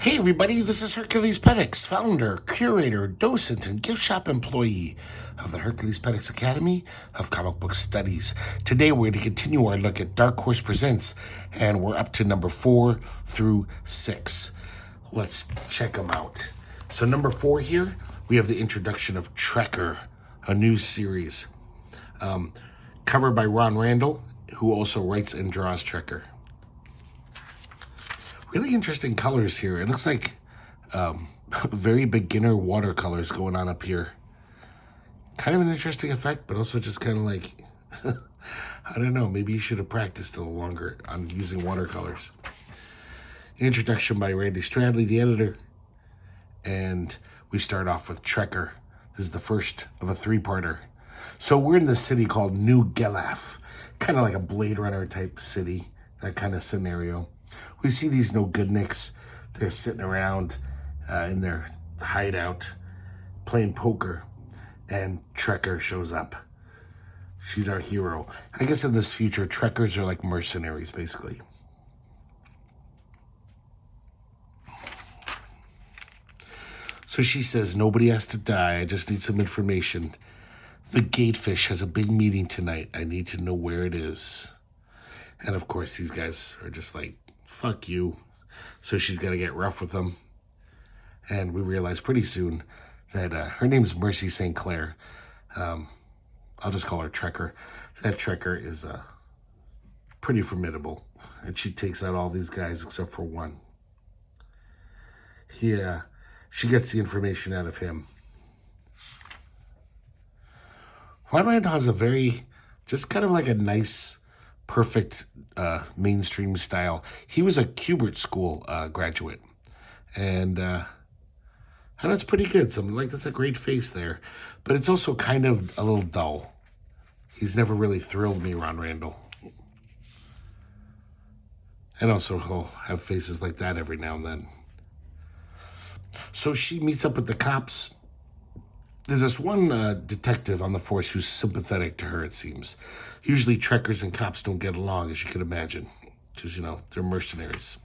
Hey everybody, this is herculespetix, founder, curator, docent, and gift shop employee of the herculespetix Academy of Comic Book Studies. Today we're going to continue our look at Dark Horse Presents, and we're up to number 4 through 6. Let's check them out. So number 4 here, we have the introduction of Trekker, a new series. Covered by Randall, who also writes and draws Trekker. Really interesting colors here. It looks like very beginner watercolors going on up here. Kind of an interesting effect, but also just kind of like, I don't know, maybe you should have practiced a little longer on using watercolors. Introduction by Randy Stradley, the editor. And we start off with Trekker. This is the first of a 3-parter. So we're in this city called New Gelaf, kind of like a Blade Runner type city, that kind of scenario. We see these no-goodniks. They're sitting around in their hideout playing poker, and Trekker shows up. She's our hero. I guess in this future, Trekkers are like mercenaries, basically. So she says, nobody has to die. I just need some information. The Gatefish has a big meeting tonight. I need to know where it is. And of course, these guys are just like, fuck you. So she's got to get rough with them. And we realize pretty soon that her name's Mercy St. Clair. I'll just call her Trekker. That Trekker is pretty formidable. And she takes out all these guys except for one. She gets the information out of him. Randall has a very, just kind of like a nice, perfect mainstream style. He was a Kubert School graduate. And that's pretty good. So that's a great face there. But it's also kind of a little dull. He's never really thrilled me, Randall. And also he'll have faces like that every now and then. So she meets up with the cops. There's this one detective on the force who's sympathetic to her, it seems. Usually Trekkers and cops don't get along, as you can imagine, because, they're mercenaries.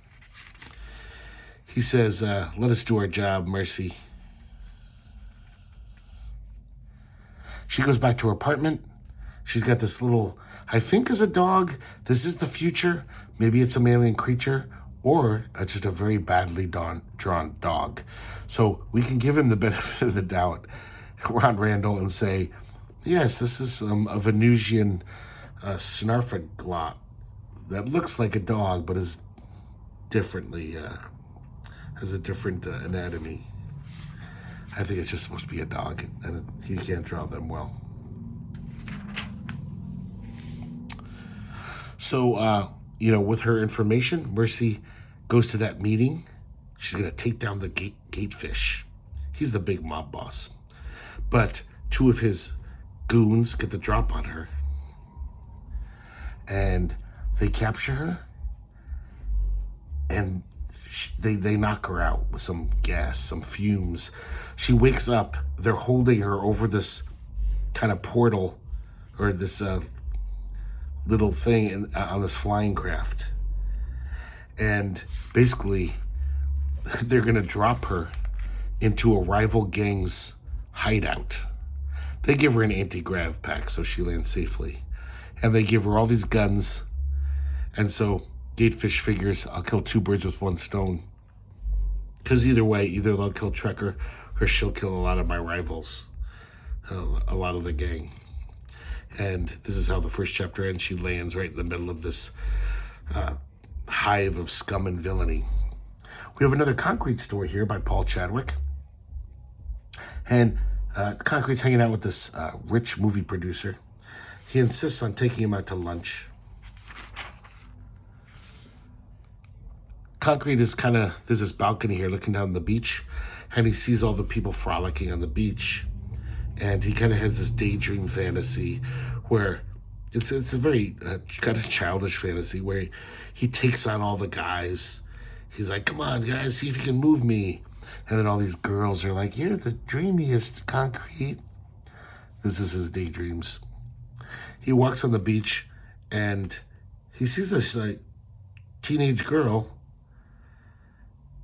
He says, let us do our job, Mercy. She goes back to her apartment. She's got this little, I think is a dog. This is the future. Maybe it's some alien creature, or just a very badly drawn dog. So we can give him the benefit of the doubt, Randall, and say, yes, this is a Venusian snarfaglot that looks like a dog, but is differently, has a different anatomy. I think it's just supposed to be a dog, and he can't draw them well. So, with her information, Mercy goes to that meeting. She's going to take down the Gatefish. He's the big mob boss. But 2 of his goons get the drop on her. And they capture her. And they knock her out with some gas, some fumes. She wakes up. They're holding her over this kind of portal, or this little thing on this flying craft. And basically, they're going to drop her into a rival gang's hideout. They give her an anti-grav pack so she lands safely. And they give her all these guns. And so Gatefish figures, I'll kill 2 birds with 1 stone. Because either way, either they'll kill Trekker or she'll kill a lot of my rivals. A lot of the gang. And this is how the first chapter ends. She lands right in the middle of this hive of scum and villainy. We have another Concrete store here by Paul Chadwick. And Concrete's hanging out with this rich movie producer. He insists on taking him out to lunch. Concrete is there's this balcony here looking down on the beach, and he sees all the people frolicking on the beach. And he kind of has this daydream fantasy where it's a very kind of childish fantasy where he takes on all the guys. He's like, come on, guys, see if you can move me. And then all these girls are like, you're the dreamiest, Concrete. This is his daydreams. He walks on the beach, and he sees this teenage girl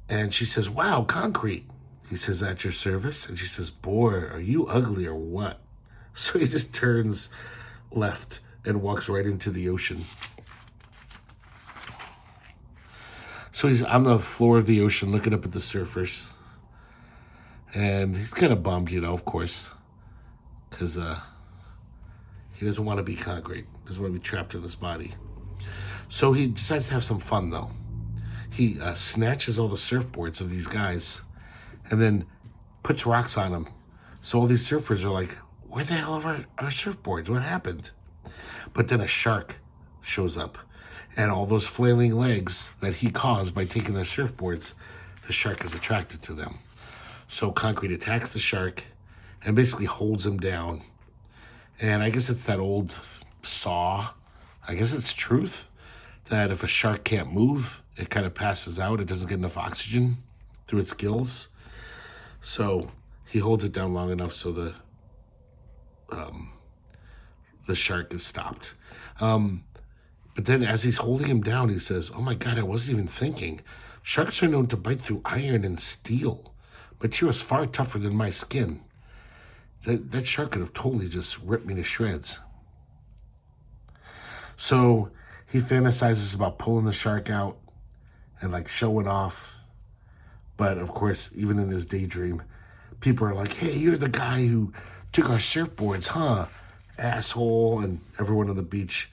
And she says, wow, concrete. He says, at your service. And she says, boy, are you ugly or what? So he just turns left and walks right into the ocean. So he's on the floor of the ocean looking up at the surfers. And he's kind of bummed, of course. Because he doesn't want to be concrete. He doesn't want to be trapped in this body. So he decides to have some fun, though. He snatches all the surfboards of these guys and then puts rocks on them. So all these surfers are like, where the hell are our surfboards? What happened? But then a shark shows up. And all those flailing legs that he caused by taking their surfboards, the shark is attracted to them. So Concrete attacks the shark and basically holds him down. And I guess it's that old saw. I guess it's truth that if a shark can't move, it kind of passes out. It doesn't get enough oxygen through its gills. So he holds it down long enough so the shark is stopped. But then as he's holding him down, he says, oh my God, I wasn't even thinking. Sharks are known to bite through iron and steel. Material's far tougher than my skin. That shark could have totally just ripped me to shreds. So he fantasizes about pulling the shark out and like showing off. But of course, even in his daydream, people are like, hey, you're the guy who took our surfboards, huh? Asshole. And everyone on the beach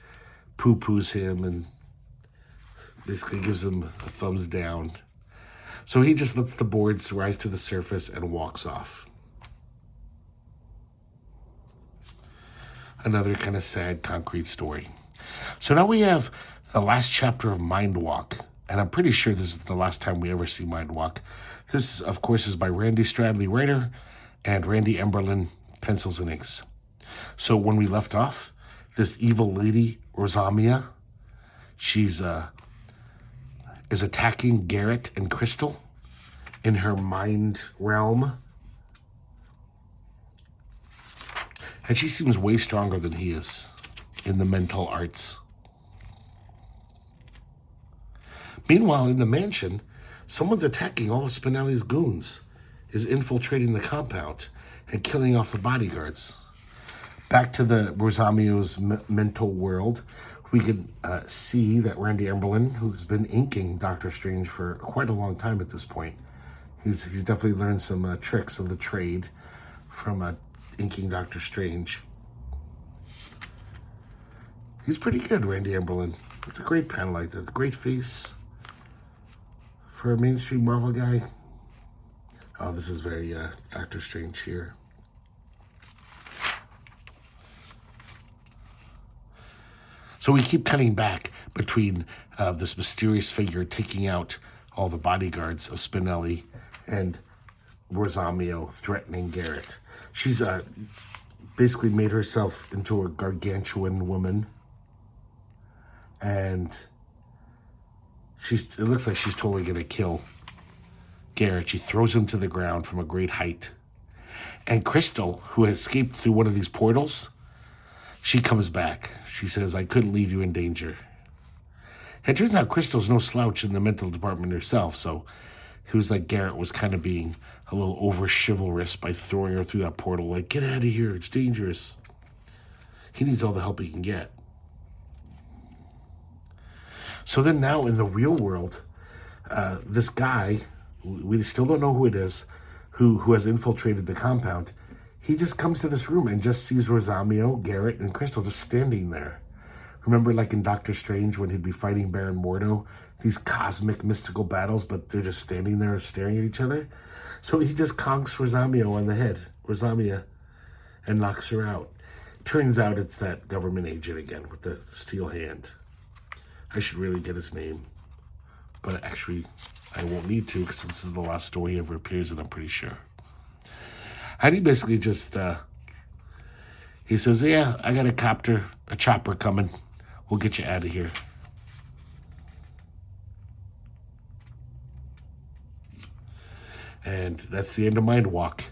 poo-poos him and basically gives him a thumbs down. So he just lets the boards rise to the surface and walks off. Another kind of sad Concrete story. So now we have the last chapter of Mind Walk. And I'm pretty sure this is the last time we ever see Mind Walk. This, of course, is by Randy Stradley, writer, and Randy Emberlin, pencils and inks. So when we left off, this evil lady, Rosamia, she's is attacking Garrett and Crystal in her mind realm. And she seems way stronger than he is in the mental arts. Meanwhile, in the mansion, someone's attacking all of Spinelli's goons, is infiltrating the compound and killing off the bodyguards. Back to the Rosamio's mental world, we can see that Randy Emberlin, who's been inking Doctor Strange for quite a long time at this point, he's definitely learned some tricks of the trade from inking Doctor Strange. He's pretty good, Randy Emberlin. It's a great panel like that. Great face for a mainstream Marvel guy. Oh, this is very Doctor Strange here. So we keep cutting back between this mysterious figure taking out all the bodyguards of Spinelli and Rosamio threatening Garrett. She's basically made herself into a gargantuan woman. And it looks like she's totally going to kill Garrett. She throws him to the ground from a great height. And Crystal, who escaped through one of these portals, she comes back. She says, I couldn't leave you in danger. It turns out Crystal's no slouch in the mental department herself, so it was like Garrett was kind of being a little over-chivalrous by throwing her through that portal, like, get out of here, it's dangerous. He needs all the help he can get. So then now in the real world, this guy, we still don't know who it is, who has infiltrated the compound, he just comes to this room and just sees Rosamio, Garrett, and Crystal just standing there. Remember like in Doctor Strange when he'd be fighting Baron Mordo, these cosmic mystical battles, but they're just standing there staring at each other? So he just conks Rosamio on the head, Rosamia, and knocks her out. Turns out it's that government agent again with the steel hand. I should really get his name, but actually I won't need to because this is the last story he ever appears in, I'm pretty sure. And he basically just, he says, yeah, I got a chopper coming. We'll get you out of here. And that's the end of Mind Walk.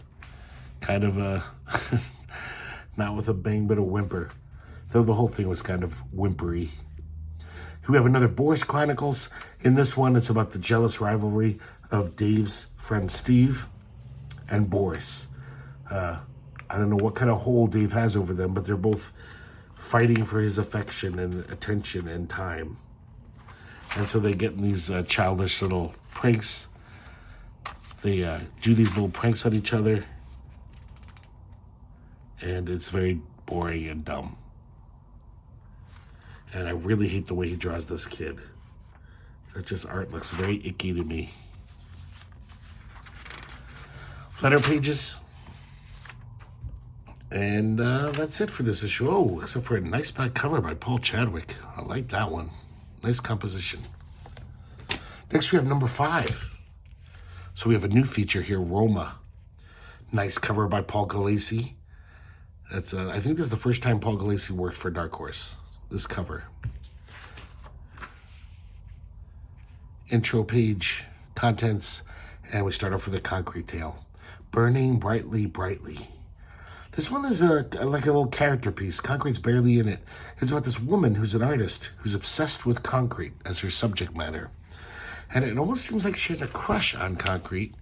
Kind of not with a bang, but a whimper. Though the whole thing was kind of whimpery. We have another Boris Chronicles. In this one, it's about the jealous rivalry of Dave's friend Steve and Boris. I don't know what kind of hold Dave has over them, but they're both fighting for his affection and attention and time. And so they get in these childish little pranks. They do these little pranks on each other. And it's very boring and dumb. And I really hate the way he draws this kid. That just art looks very icky to me. Letter pages. And that's it for this issue. Oh, except for a nice back cover by Paul Chadwick. I like that one. Nice composition. Next we have number 5. So we have a new feature here, Roma. Nice cover by Paul Galassi. That's I think this is the first time Paul Galassi worked for Dark Horse. This cover. Intro page, contents, and we start off with a concrete tale. Burning brightly, brightly. This one is like a little character piece. Concrete's barely in it. It's about this woman who's an artist who's obsessed with concrete as her subject matter. And it almost seems like she has a crush on concrete.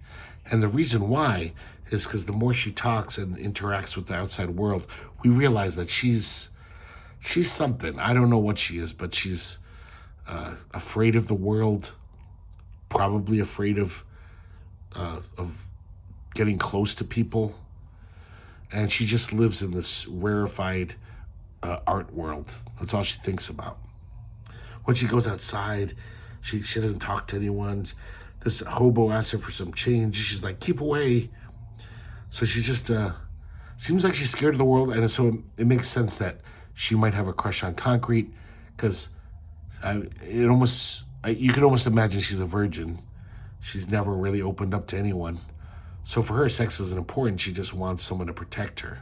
And the reason why is because the more she talks and interacts with the outside world, we realize that she's something. I don't know what she is, but she's afraid of the world, probably afraid of getting close to people. And she just lives in this rarefied art world. That's all she thinks about. When she goes outside, she doesn't talk to anyone. This hobo asks her for some change. She's like, keep away. So she just seems like she's scared of the world. And so it makes sense that she might have a crush on concrete, because you could almost imagine she's a virgin. She's never really opened up to anyone. So for her, sex isn't important. She just wants someone to protect her.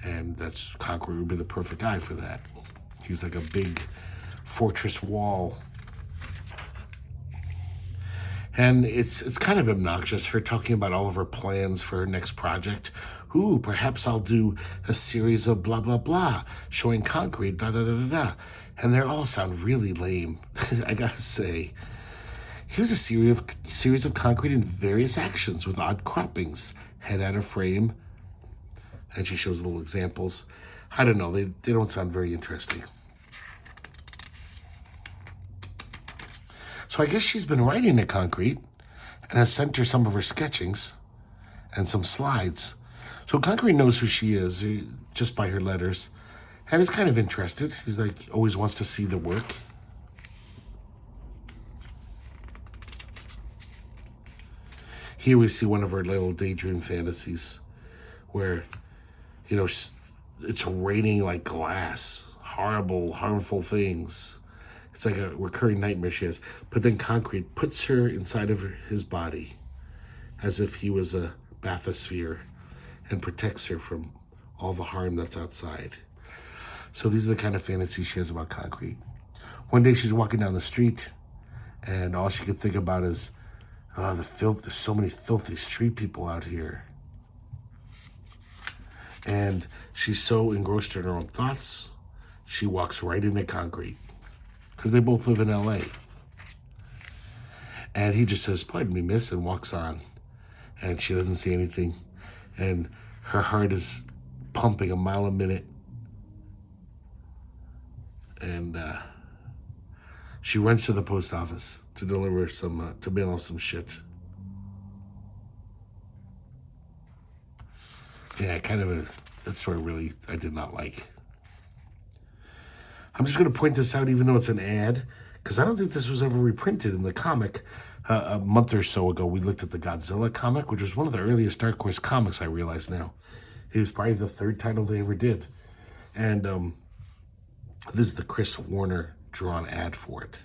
And that's concrete would be the perfect guy for that. He's like a big fortress wall. And it's kind of obnoxious, her talking about all of her plans for her next project. Ooh, perhaps I'll do a series of blah, blah, blah, showing concrete, da, da, da, da, da. And they all sound really lame, I gotta say. Here's a series of concrete in various actions with odd croppings, head out of frame. And she shows little examples. I don't know, they don't sound very interesting. So I guess she's been writing the concrete and has sent her some of her sketchings and some slides. So Concrete knows who she is just by her letters and is kind of interested. He's like, always wants to see the work. Here we see one of her little daydream fantasies where, it's raining like glass, horrible, harmful things. It's like a recurring nightmare she has. But then Concrete puts her inside of his body as if he was a bathysphere and protects her from all the harm that's outside. So these are the kind of fantasies she has about Concrete. One day she's walking down the street and all she could think about is, oh, the filth. There's so many filthy street people out here. And she's so engrossed in her own thoughts, she walks right into Concrete. Because they both live in LA. And he just says, pardon me, miss, and walks on. And she doesn't see anything. And her heart is pumping a mile a minute. And she runs to the post office to deliver to mail off some shit. Yeah, that's sort of I did not like. I'm just going to point this out, even though it's an ad, because I don't think this was ever reprinted in the comic. A month or so ago, we looked at the Godzilla comic, which was one of the earliest Dark Horse comics, I realize now. It was probably the third title they ever did. And this is the Chris Warner drawn ad for it.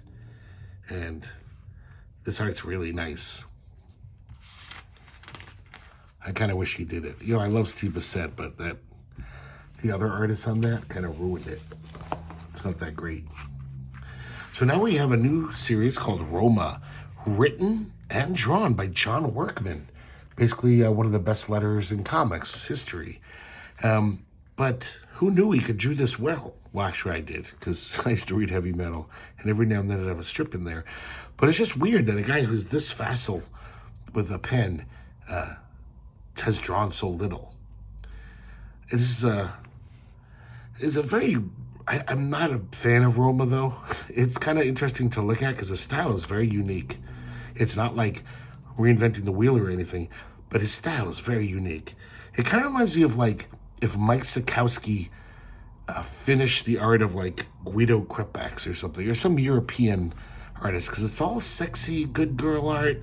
And this art's really nice. I kind of wish he did it. I love Steve Bissette, but the other artists on that kind of ruined it. It's not that great. So now we have a new series called Roma, written and drawn by John Workman. Basically one of the best letters in comics history. But who knew he could do this well? Well, actually I did, because I used to read heavy metal, and every now and then I'd have a strip in there. But it's just weird that a guy who's this facile with a pen has drawn so little. This is a very... I'm not a fan of Roma, though. It's kind of interesting to look at because the style is very unique. It's not like reinventing the wheel or anything, but his style is very unique. It kind of reminds me of like if Mike Sikowski finished the art of like Guido Krepax or something, or some European artist, because it's all sexy, good girl art,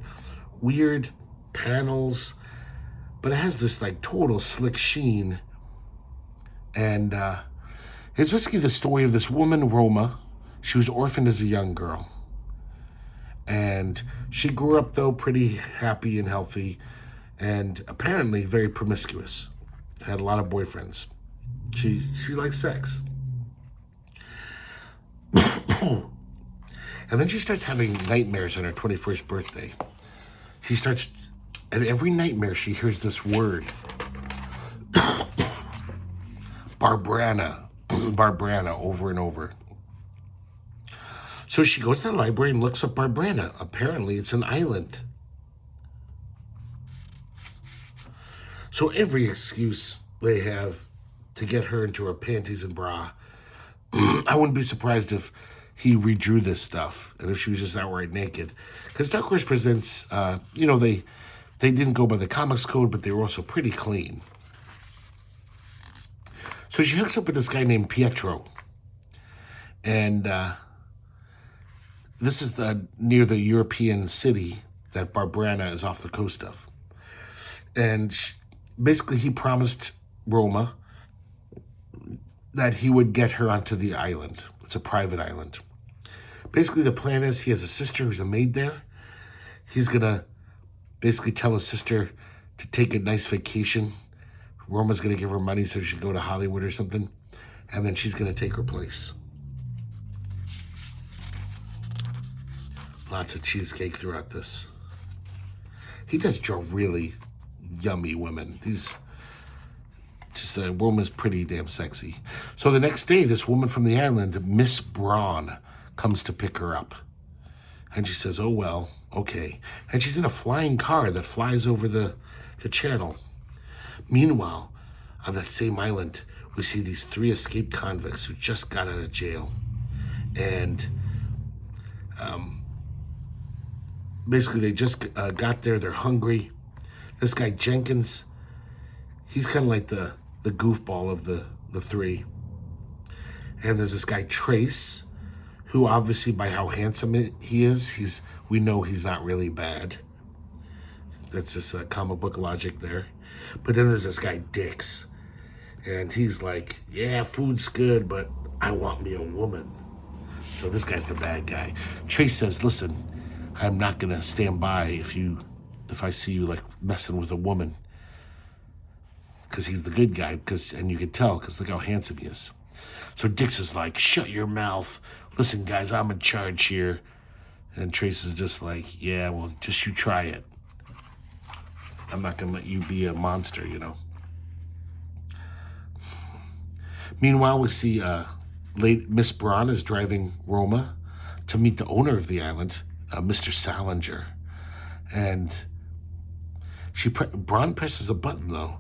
weird panels, but it has this like total slick sheen. And it's basically the story of this woman, Roma. She was orphaned as a young girl. And she grew up, though, pretty happy and healthy, and apparently very promiscuous. Had a lot of boyfriends. She likes sex. And then she starts having nightmares on her 21st birthday. She starts, and every nightmare she hears this word. Barbrana, over and over. So she goes to the library and looks up Barbrana. Apparently, it's an island. So every excuse they have to get her into her panties and bra. I wouldn't be surprised if he redrew this stuff and if she was just outright naked. Because Dark Horse Presents, they didn't go by the comics code, but they were also pretty clean. So she hooks up with this guy named Pietro. And this is near the European city that Barbrana is off the coast of. And basically he promised Roma that he would get her onto the island. It's a private island. Basically the plan is he has a sister who's a maid there. He's going to basically tell his sister to take a nice vacation. Roma's going to give her money so she can go to Hollywood or something. And then she's going to take her place. Lots of cheesecake throughout this. He does draw really yummy women. Roma's pretty damn sexy. So the next day, this woman from the island, Miss Braun, comes to pick her up. And she says, oh, well, okay. And she's in a flying car that flies over the channel. Meanwhile, on that same island, we see these 3 escaped convicts who just got out of jail. And basically they just got there. They're hungry. This guy Jenkins, he's kind of like the goofball of the 3. And there's this guy Trace, who obviously by how handsome he is, we know he's not really bad. That's just a comic book logic there. But then there's this guy Dix, and he's like, yeah, food's good, but I want me a woman. So this guy's the bad guy. Trace says, listen, I'm not gonna stand by if I see you like messing with a woman. Because he's the good guy, and you can tell, because look how handsome he is. So Dix is like, shut your mouth. Listen, guys, I'm in charge here. And Trace is just like, yeah, well, just you try it. I'm not going to let you be a monster, Meanwhile, we see late Miss Braun is driving Roma to meet the owner of the island, Mr. Salinger. And Braun presses a button, though,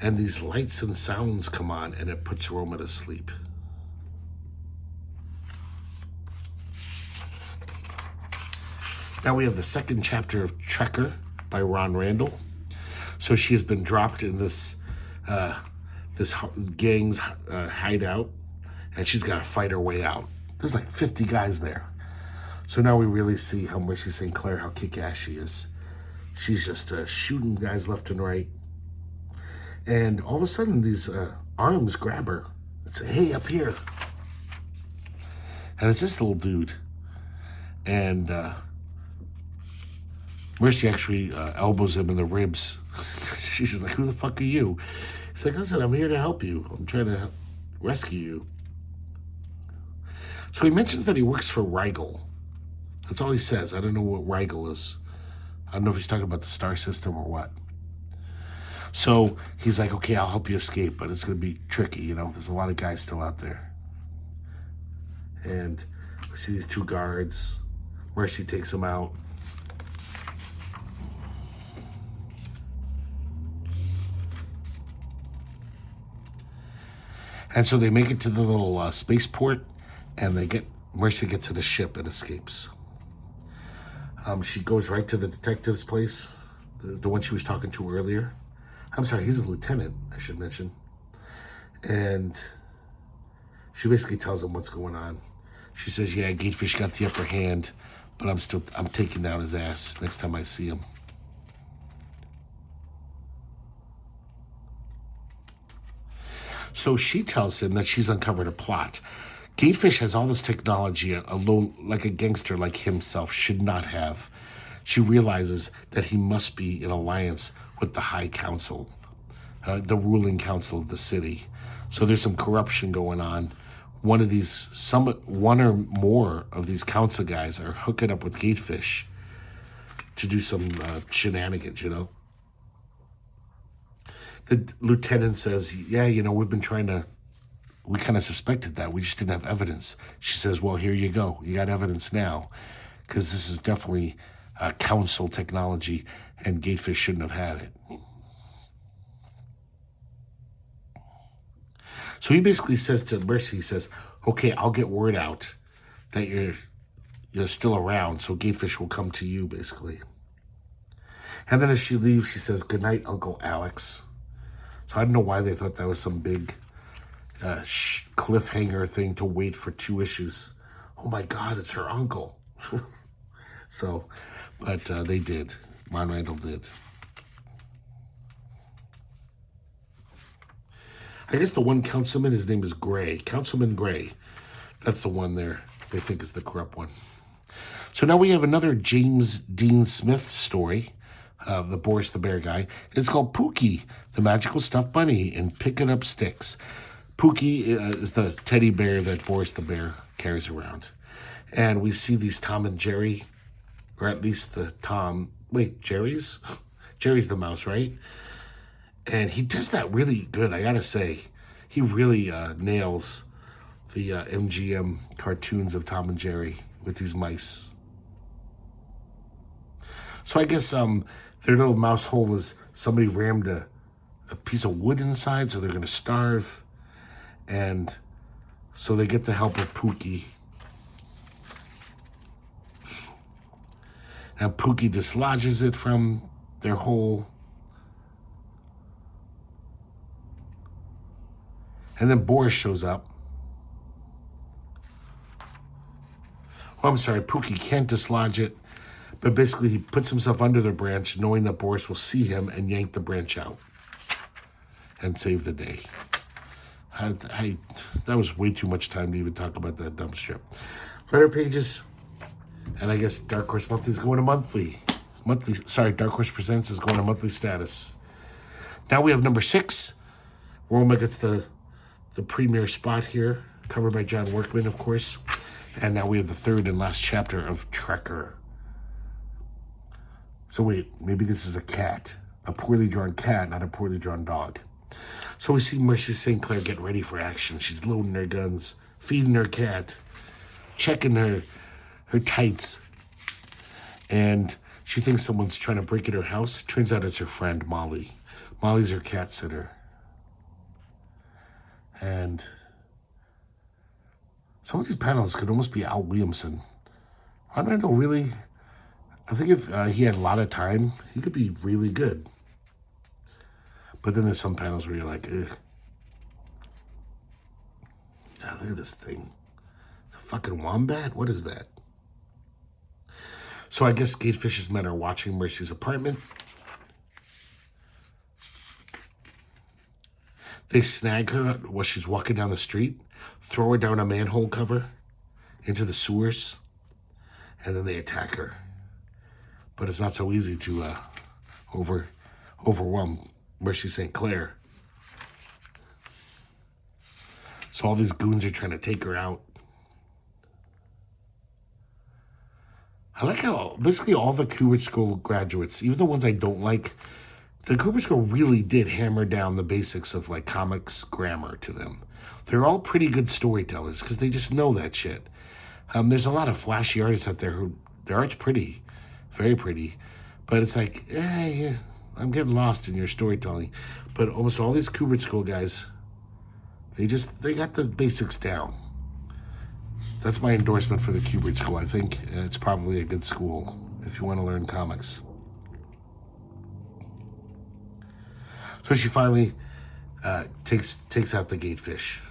and these lights and sounds come on, and it puts Roma to sleep. Now we have the second chapter of Trekker by Ron Randall. So she has been dropped in this gang's hideout, and she's got to fight her way out. There's like 50 guys there. So now we really see how Mercy St. Clair, how kick-ass she is. She's just shooting guys left and right. And all of a sudden, these arms grab her and say, hey, up here. And it's this little dude. And Mercy actually elbows him in the ribs. She's like, who the fuck are you? He's like, listen, I'm here to help you. I'm trying to rescue you. So he mentions that he works for Rigel. That's all he says. I don't know what Rigel is. I don't know if he's talking about the star system or what. So he's like, okay, I'll help you escape, but it's going to be tricky, There's a lot of guys still out there. And we see these 2 guards. Mercy takes them out. And so they make it to the little spaceport, and Mercy gets to the ship and escapes. She goes right to the detective's place, the one she was talking to earlier. I'm sorry, he's a lieutenant, I should mention. And she basically tells him what's going on. She says, yeah, Gatefish got the upper hand, but I'm taking down his ass next time I see him. So she tells him that she's uncovered a plot. Gatefish has all this technology alone, like a gangster like himself should not have. She realizes that he must be in alliance with the High Council, the ruling council of the city. So there's some corruption going on. One or more of these council guys are hooking up with Gatefish to do some shenanigans, you know. The lieutenant says, yeah, we kind of suspected that. We just didn't have evidence. She says, well, here you go. You got evidence now, because this is definitely council technology, and Gatefish shouldn't have had it. So he basically says to Mercy, he says, okay, I'll get word out that you're still around, so Gatefish will come to you, basically. And then as she leaves, she says, good night, Uncle Alex. So I don't know why they thought that was some big cliffhanger thing to wait for 2 issues. Oh my God, it's her uncle. But they did. Randall did. I guess the one councilman, his name is Gray. Councilman Gray. That's the one there they think is the corrupt one. So now we have another James Dean Smith story. The Boris the Bear guy. It's called Pookie, the magical stuffed bunny, and picking up sticks. Pookie is the teddy bear that Boris the Bear carries around. And we see these Tom and Jerry, or at least the Tom. Wait, Jerry's? Jerry's the mouse, right? And he does that really good, I gotta say. He really nails the MGM cartoons of Tom and Jerry with these mice. So I guess their little mouse hole is somebody rammed a piece of wood inside, so they're going to starve. And so they get the help of Pookie. And Pookie dislodges it from their hole. And then Boris shows up. Oh, I'm sorry, Pookie can't dislodge it. But basically, he puts himself under the branch, knowing that Boris will see him and yank the branch out and save the day. That was way too much time to even talk about that dump strip. Letter pages. And I guess Dark Horse Monthly is going to monthly. Dark Horse Presents is going to monthly status. Now we have number 6. Roma gets the premiere spot here, covered by John Workman, of course. And now we have the 3rd and last chapter of Trekker. So wait, maybe this is a cat. A poorly drawn cat, not a poorly drawn dog. So we see Mercy St. Clair get ready for action. She's loading her guns, feeding her cat, checking her tights. And she thinks someone's trying to break into her house. Turns out it's her friend, Molly. Molly's her cat sitter. And some of these panels could almost be Al Williamson. Randall really... I think if he had a lot of time, he could be really good. But then there's some panels where you're like, ugh. Oh, look at this thing. It's a fucking wombat? What is that? So I guess Gatefish's men are watching Mercy's apartment. They snag her while she's walking down the street, throw her down a manhole cover into the sewers, and then they attack her. But it's not so easy to overwhelm Mercy St. Clair. So all these goons are trying to take her out. I like how basically all the Kubrick School graduates, even the ones I don't like, the Kubrick School really did hammer down the basics of like comics grammar to them. They're all pretty good storytellers because they just know that shit. There's a lot of flashy artists out there who their art's pretty. Very pretty, but it's like, yeah, I'm getting lost in your storytelling. But almost all these Kubrick School guys, They got the basics down. That's my endorsement for the Cubert School. I think it's probably a good school if you want to learn comics. So she finally takes out the gatefish.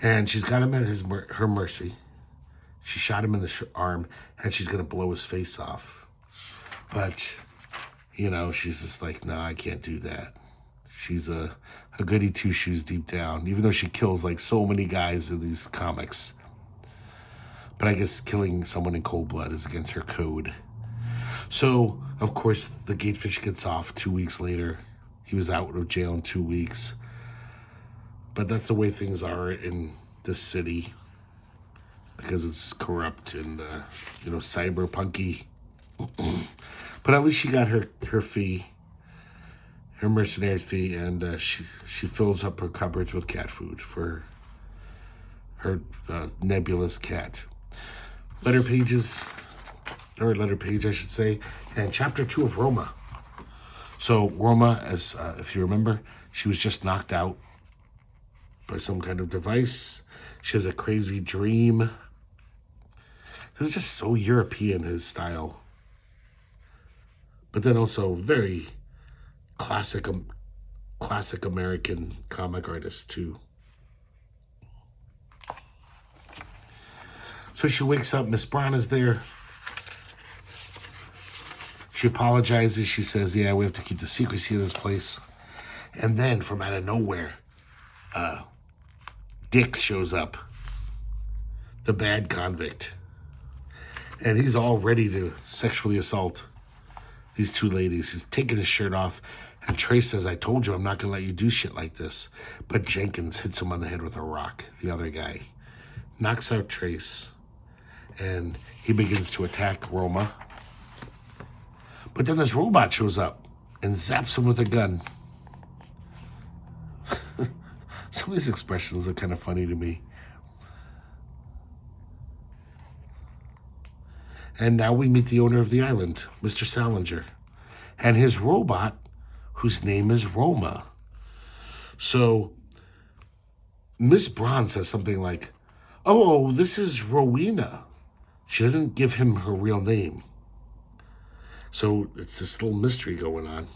And she's got him at her mercy. She shot him in the arm, and she's going to blow his face off. But, you know, she's just like, no, I can't do that. She's a goody two-shoes deep down, even though she kills like so many guys in these comics. But I guess killing someone in cold blood is against her code. So, of course, the gatefish gets off 2 weeks later. He was out of jail in 2 weeks. But that's the way things are in this city, because it's corrupt and, cyberpunky. But at least she got her fee, her mercenary fee, and she fills up her cupboards with cat food for her nebulous cat. Letter page, I should say, and chapter 2 of Roma. So Roma, as if you remember, she was just knocked out by some kind of device. She has a crazy dream. This is just so European, his style. But then also very classic American comic artist too. So she wakes up, Miss Braun is there. She apologizes, she says, yeah, we have to keep the secrecy of this place. And then from out of nowhere, Dick shows up, the bad convict, and he's all ready to sexually assault these two ladies. He's taking his shirt off, and Trace says, I told you I'm not going to let you do shit like this. But Jenkins hits him on the head with a rock, the other guy, knocks out Trace, and he begins to attack Roma. But then this robot shows up and zaps him with a gun. Some of these expressions are kind of funny to me. And now we meet the owner of the island, Mr. Salinger, and his robot, whose name is Roma. So Miss Braun says something like, oh, this is Rowena. She doesn't give him her real name. So it's this little mystery going on.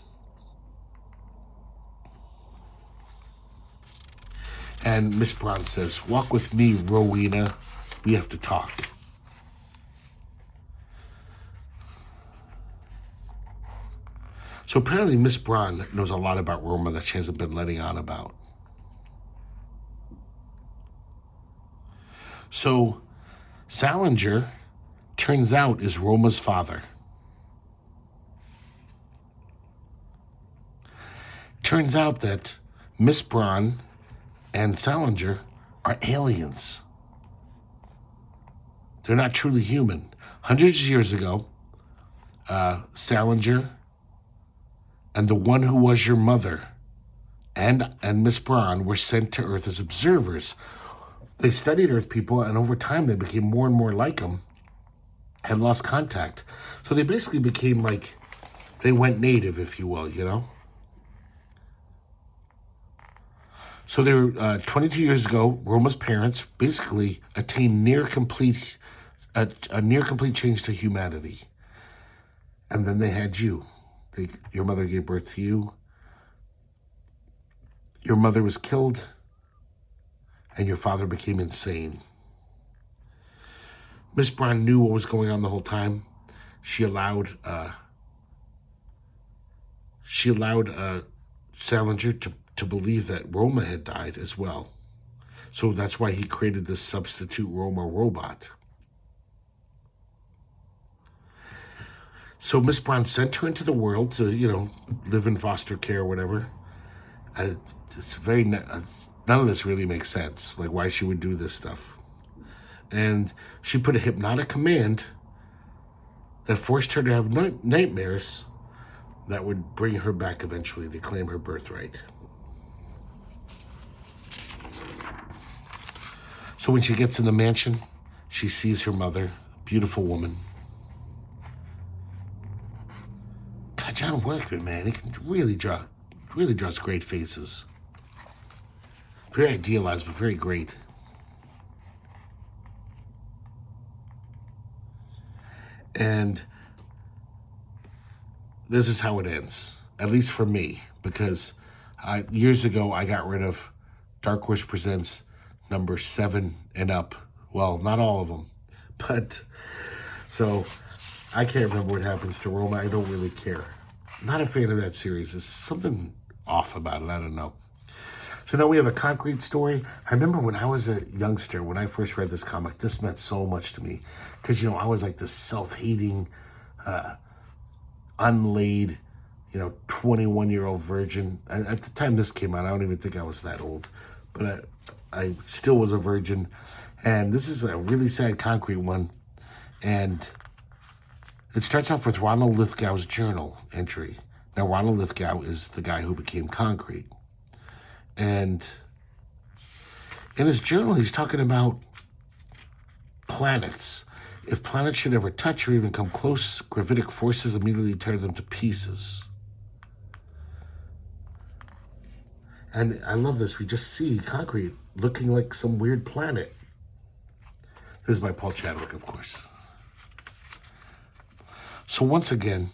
And Miss Braun says, walk with me, Rowena. We have to talk. So apparently Miss Braun knows a lot about Roma that she hasn't been letting on about. So Salinger, turns out, is Roma's father. Turns out that Miss Braun and Salinger are aliens. They're not truly human. Hundreds of years ago, Salinger and the one who was your mother and Miss Braun were sent to Earth as observers. They studied Earth people, and over time they became more and more like them and lost contact. So they basically became like, they went native, if you will, you know? So they were 22 years ago. Roma's parents basically attained a near complete change to humanity, and then they had you. Your mother gave birth to you. Your mother was killed, and your father became insane. Miss Braun knew what was going on the whole time. She allowed Salinger to believe that Roma had died as well. So that's why he created this substitute Roma robot. So Miss Braun sent her into the world to, live in foster care or whatever. It's very, none of this really makes sense, like why she would do this stuff. And she put a hypnotic command that forced her to have nightmares that would bring her back eventually to claim her birthright. So when she gets in the mansion, she sees her mother, beautiful woman. John Workman, man, he can really draws great faces. Very idealized, but very great. And this is how it ends, at least for me, because years ago I got rid of Dark Horse Presents number 7 and up. Well, not all of them, but so I can't remember what happens to Roma. I don't really care. Not a fan of that series. There's something off about it. I don't know. So now we have a concrete story. I remember when I was a youngster, when I first read this comic, this meant so much to me. Because, I was like this self-hating, unlaid, 21-year-old virgin. At the time this came out, I don't even think I was that old. But I still was a virgin. And this is a really sad concrete one. And it starts off with Ronald Lithgow's journal entry. Now, Ronald Lithgow is the guy who became Concrete. And in his journal, he's talking about planets. If planets should ever touch or even come close, gravitic forces immediately tear them to pieces. And I love this. We just see Concrete looking like some weird planet. This is by Paul Chadwick, of course. So once again,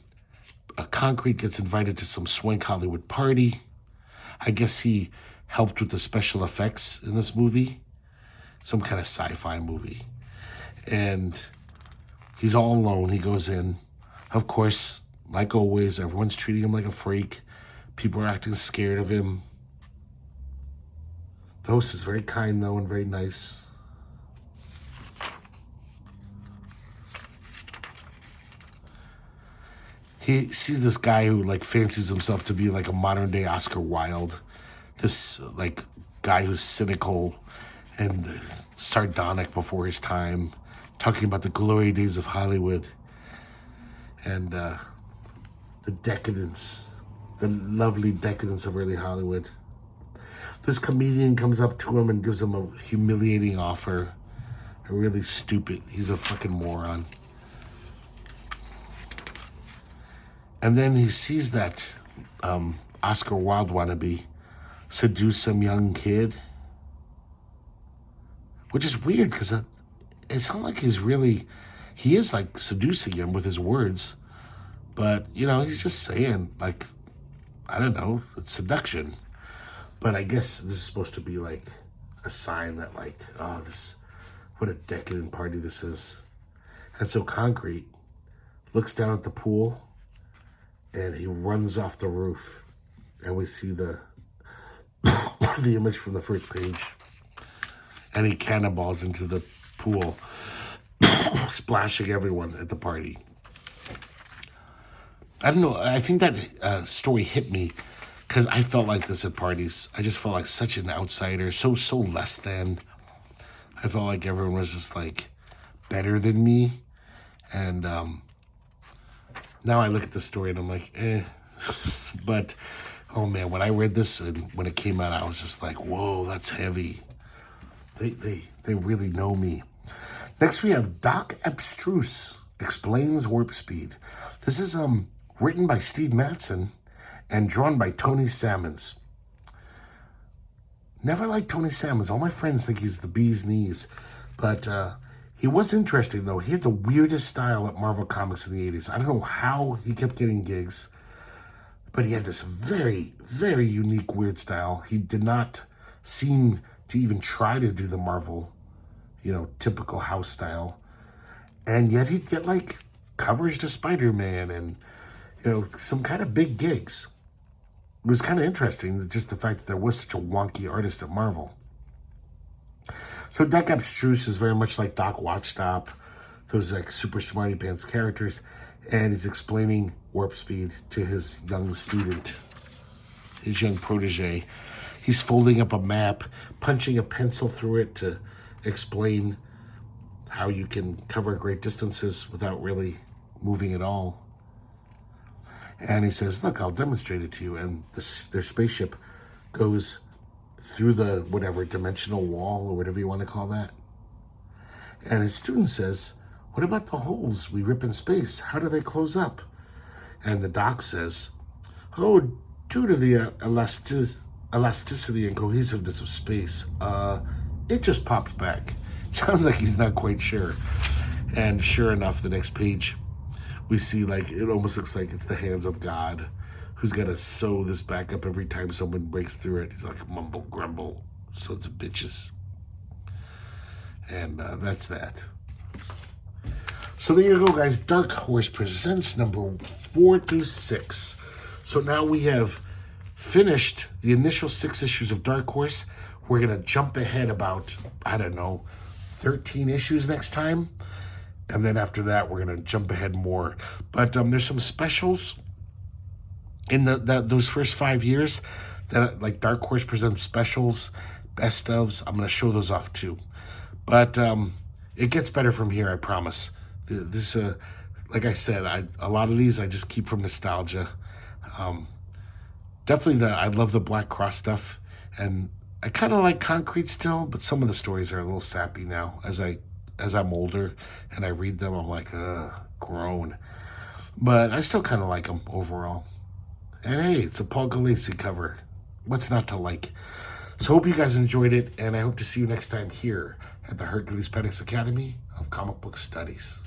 Concrete gets invited to some swank Hollywood party. I guess he helped with the special effects in this movie. Some kind of sci-fi movie. And he's all alone. He goes in. Of course, like always, everyone's treating him like a freak. People are acting scared of him. The host is very kind, though, and very nice. He sees this guy who, fancies himself to be, a modern-day Oscar Wilde. This, guy who's cynical and sardonic before his time, talking about the glory days of Hollywood and the decadence, the lovely decadence of early Hollywood. This comedian comes up to him and gives him a humiliating offer. A really stupid, he's a fucking moron. And then he sees that Oscar Wilde wannabe seduce some young kid. Which is weird, because it's not like he is seducing him with his words. But, he's just saying, I don't know, it's seduction. But I guess this is supposed to be a sign that oh, what a decadent party this is. And so Concrete looks down at the pool and he runs off the roof. And we see the image from the first page. And he cannonballs into the pool, splashing everyone at the party. I don't know. I think that story hit me because I felt like this at parties. I just felt like such an outsider, so less than. I felt like everyone was just better than me. And now I look at the story and I'm like, eh. But, oh man, when I read this and when it came out, I was just like, whoa, that's heavy. They really know me. Next we have Doc Abstruse Explains Warp Speed. This is written by Steve Mattson and drawn by Tony Salmons. Never liked Tony Salmons. All my friends think he's the bee's knees. But he was interesting, though. He had the weirdest style at Marvel Comics in the 80s. I don't know how he kept getting gigs, but he had this very, very unique, weird style. He did not seem to even try to do the Marvel, typical house style. And yet he'd get, covers to Spider-Man and, some kind of big gigs. It was kind of interesting, just the fact that there was such a wonky artist at Marvel. So Doc Abstruse is very much like Doc Watchstop, those super smarty pants characters, and he's explaining warp speed to his young student, his young protege. He's folding up a map, punching a pencil through it to explain how you can cover great distances without really moving at all. And he says, look, I'll demonstrate it to you. And their spaceship goes through the whatever dimensional wall or whatever you want to call that. And his student says, what about the holes we rip in space? How do they close up? And the doc says, oh, due to the elasticity and cohesiveness of space, it just pops back. Sounds like he's not quite sure. And sure enough, the next page, we see like, it almost looks like it's the hands of God who's got to sew this back up every time someone breaks through it. He's like, mumble, grumble, sons of bitches. And that's that. So there you go, guys. Dark Horse presents number 4 through 6. So now we have finished the initial 6 issues of Dark Horse. We're going to jump ahead about, 13 issues next time. And then after that, we're going to jump ahead more. But there's some specials in those first 5 years that, like, Dark Horse presents specials, best ofs. I'm going to show those off too. But it gets better from here, I promise. This, like I said, a lot of these I just keep from nostalgia. Definitely I love the Black Cross stuff, and I kind of like Concrete still, but some of the stories are a little sappy now. As I'm older and I read them, I'm like, grown. But I still kind of like them overall. And hey, it's a Paul Galassi cover. What's not to like? So hope you guys enjoyed it, and I hope to see you next time here at the Herculespetix Academy of Comic Book Studies.